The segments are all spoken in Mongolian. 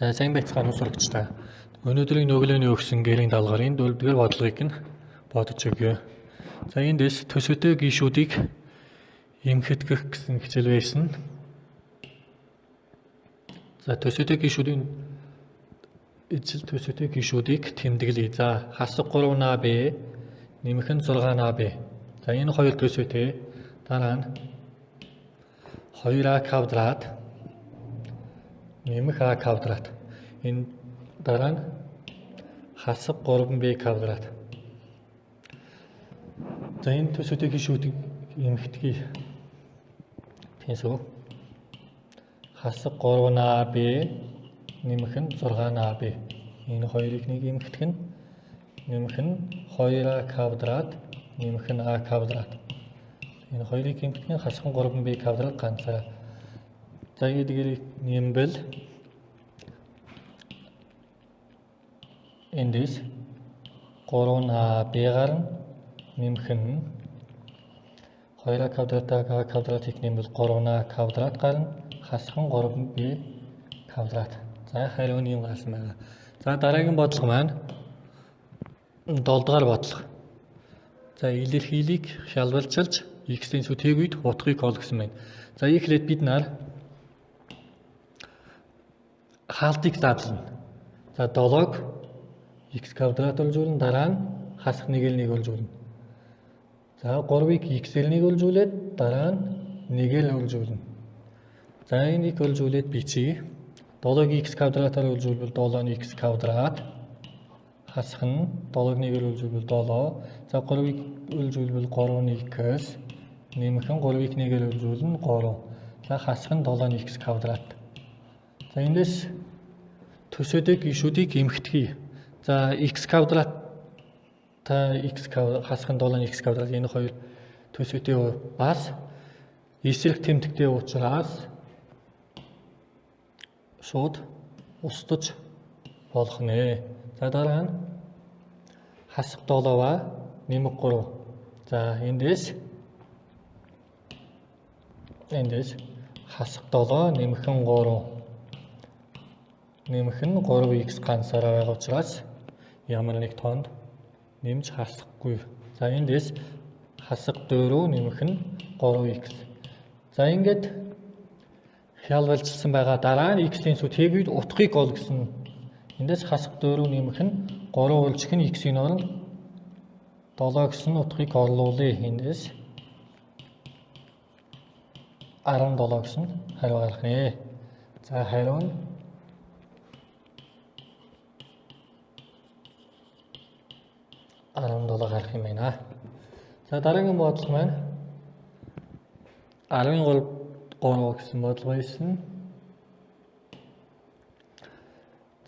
За сайн байцгаана уу сурагчдаа. Өнөөдрийн өглөөний өгсөн гэрийн даалгаврын 4-р бодлогыг нь бодож өгье. За эндээс төсөөтэй гишүүдийг эмхэтгэх гэсэн хичээл байсан. За төсөөтэй гишүүдийг тэмдэглэе. За хасаг 3АБ нэмэх нь 6АБ. За энэ хоёр төсөөтэй дараа нь 2А квадрат нэмэх А квадрат. Энэ дараа нь хасаг 3B квадрат. За энэ төсөөтэй гишүүдийг эмхэтгий. Тэнцүү. Хасаг 3АБ нэмэх нь 6АБ. Энэ хоёрыг нэг эмхэтг нь нэмэх нь 2А квадрат нэмэх нь А квадрат. Энэ хоёрыг эмхэтг нь хасаг 3B квадрат ганцаараа. За эдгээрийг нэмбэл эндээс 3AB гарна нэмэх нь 2А квадратыг А квадратыг нэмбэл 3А квадрат гарна хасах нь 3B квадрат. За хариуны юм гарсан байна. За дараагийн бодлого маань 7 дугаар бодлого. За илэрхийлийг шалгалчилж x-ийн сүтэйг үед утгыг ол гэсэн байна. За эхлээд бид нар хаалтыг задлана. За 7-г x квадрат болж болно. Дараа нь хасах 1-1 болж болно. За 3-ыг x-ээр 1 болж үлээд дараа нь 1-ээр болж болно. За энийг болж үлээд бичиж 7-ыг x квадратаар болж үлбэл 7 нь x квадрат хасах нь 7-ыг 1-ээр болж үлбэл 7. За 3-ыг болж үлбэл 3 нь x нэмэх нь 3-ыг 1-ээр болж үлбэл 3. За хасах нь 7 нь x квадрат. За эндээс төсөөтэй гишүүдийг эмхэтгий. За x квадрат хасах нь 7 нь x квадрат энэ хоёр төсөөтэй бас эсрэг тэмдэгтэй учраас шууд устж болох нэ. За дараа нь хасах 7-аа нэмэх 3. За эндээс хасах 7 нэмэх нь 3. Нэмэх нь 3x ганцаараа байгаа учраас ямар нэг тоонд нэмж хасахгүй. За эндээс хасах 4 нэмэх нь 3x. За ингээд хялбалжсан байгаа дараа нь x-ийн сүтэйг үед утгыг ол гэсэн. Эндээс хасах 4 нэмэх нь 3 үлжих нь x-ийн оронд 7 гэсэн утгыг орлуулъя. Эндээс 17 гэсэн хариу гарах нэ. За хариу нь 17 гарах юм байна. За дараагийн бодлого маань 13 гэсэн бодлого байсан.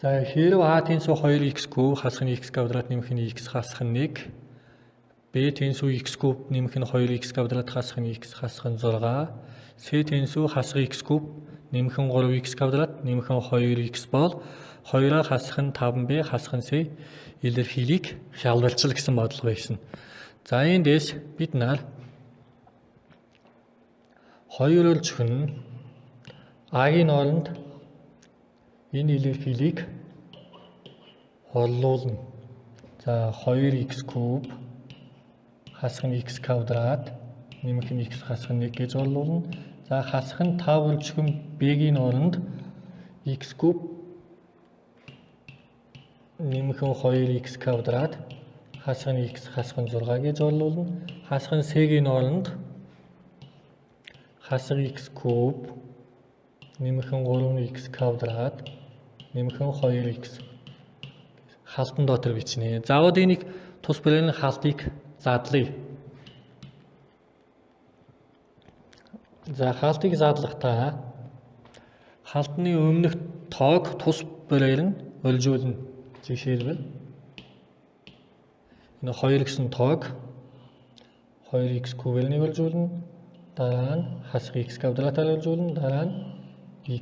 За хэрв А тэнцүү 2x куб хасах нь x квадрат нэмэх нь x хасах нь 1. B тэнцүү x куб нэмэх нь 2x квадрат хасах нь x хасах нь 6. C тэнцүү хасах x куб нэмэх нь 3x квадрат нэмэх нь 2x бол 2-аа хасах нь 5b хасах нь c илэрхийлийг шалгалжил гэсэн бодлого байсан. За эндээс бид нар 2 үлжих нь А-гийн оронд энэ илэрхийлийг орлуулна. За 2x куб хасах нь x квадрат нэмэх нь x хасах нь 1 гэж орлуулна. За хасах нь 5 үлжих нь b-гийн оронд x куб нэмэх нь 2x квадрат хасах нь x хасах нь 6 гэж орлуулна. Хасах нь c-гийн оронд хасах x куб нэмэх нь 3x квадрат нэмэх нь 2x халтан дотор бичнэ. Заавал энийг тус бүрийн халтыг задлая. За халтыг задлахдаа халтны өмнөх тоог тус бүрээр нь олжуулна. Жишээлбэл энэ 2 гэсэн тоог 2x кубээр нэг олжуулна. Дараа нь хасах x квадратаар олжуулна. Дараа нь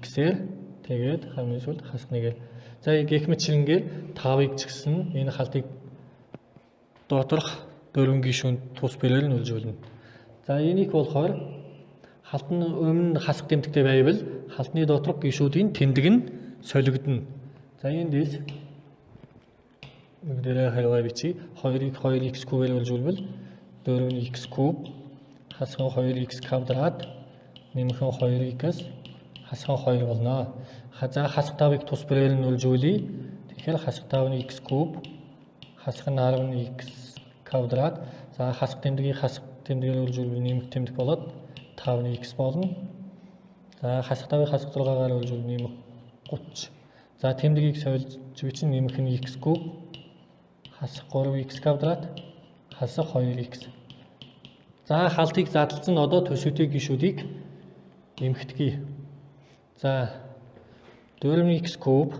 x-ээр тэгээд хамгийн сүүлд хасах 1-ээр. За гэх мэтчингээр 5-ыг ч гэсэн энэ халтыг доторх 4 гишүүнд тус бүрээр нь олжуулна. За энийг болохоор халтны өмнө хасах тэмдэгтэй байвал халтны доторх гишүүдийн тэмдэг нь солигдно. За эндээс бүгдээрээ хариугаа бичиж 2-ыг 2x кубээр болж үлбэл 4-ний x куб хасах 2x квадрат нэмэх 2x хасах 2 болно. За хасах 5-ыг тус бүрээр нь үлжүүлье. Тэгэхээр хасах 5-ны x куб хасах нь 10-ны x квадрат. За хасах тэмдгийг хасах тэмдгээр үлжүүлбэл нэмэх тэмдэг болоод 5-ны x болно. За хасах 5-ыг хасах 6-гаар үлжүүлбэл нэмэх 30. За тэмдгийг сольж бичин нэмэх нь x куб хасах 3x квадрат хасах 2x. За халтыг задлсан одоо төсөөтэй гишүүдийг эмхтгий. За 4-ний x куб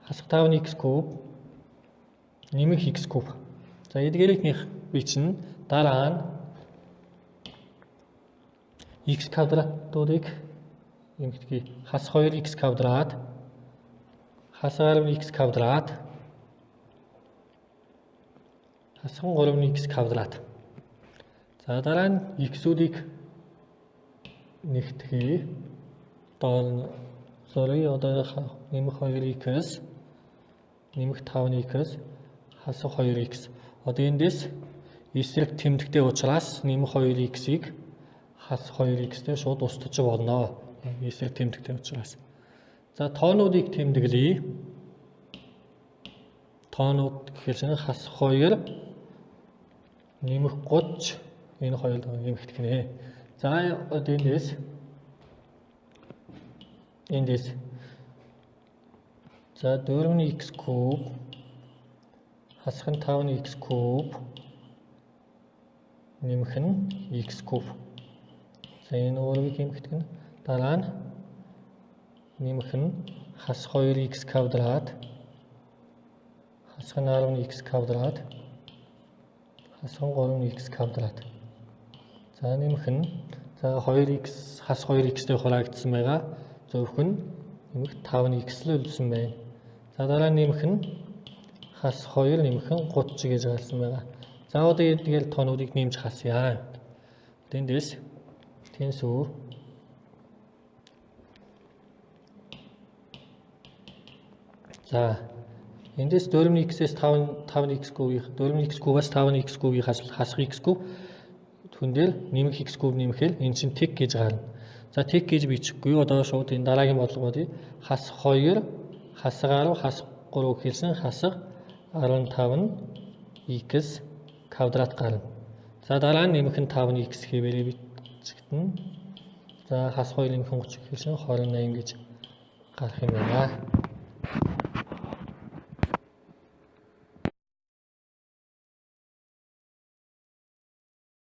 хасах 5-ны x куб нэмэх x куб. За эдгээрийг бичнэ. Дараа нь x квадратуудыг эмхтгий. Хасах 2x квадрат хасах 10x квадрат хасах 3x квадрат. За дараа нь x-үүдийг нэгтгэе. Одоо нэмэх 2x нэмэх 5x хасах 2x. Одоо эндээс эсрэг тэмдэгтэй учраас нэмэх 2x-ийг хасах 2x-тэй шууд устгаж болно. Эсрэг тэмдэгтэй учраас. За тоонуудыг тэмдэглэе. Тоонууд гэхэл чинь хасах 2 нэмэх 30 энэ хоёрыг нэмэгдэх нэ. За одоо эндээс за 4-ний x куб хасах нь 5-ны x куб нэмэх нь x куб. За энэ өөрийг нэмэгдэх нь дараа нь нэмэх нь хасах 2x квадрат хасах нь 10-ны x квадрат хасах нь 3-ны x квадрат. За нэмэх нь за 2x хасах 2x-тэй хураагдсан байгаа. Зөвхөн нэмэх 5-ны x л үлдсэн байна. За дараа нь нэмэх нь хасах 2 нэмэх нь 30 гэж гарсан байгаа. За одоо эдгээр тоонуудыг нэмж хасъя. Эндээс тэнцүү за эндээс 4-ний x-ээс 5-ны x кубыг 4-ний x кубаас 5-ны x кубыг хасах x куб түн дээр нэмэх x куб нэмэхээр эн чинь тэг гэж гарна. За тэг гэж бичихгүй. Одоо шууд энэ дараагийн бодлого бодъё. Хасах 2 хасах 10 хасах 3 гэхэлсэн хасах 15 нь x квадрат гарна. За дараа нь нэмэх нь 5-ны x хэвээрээ бичигдэнэ. За хасах 2 нэмэх нь 30 гэхэлсэн 28 гэж гарах юм байна.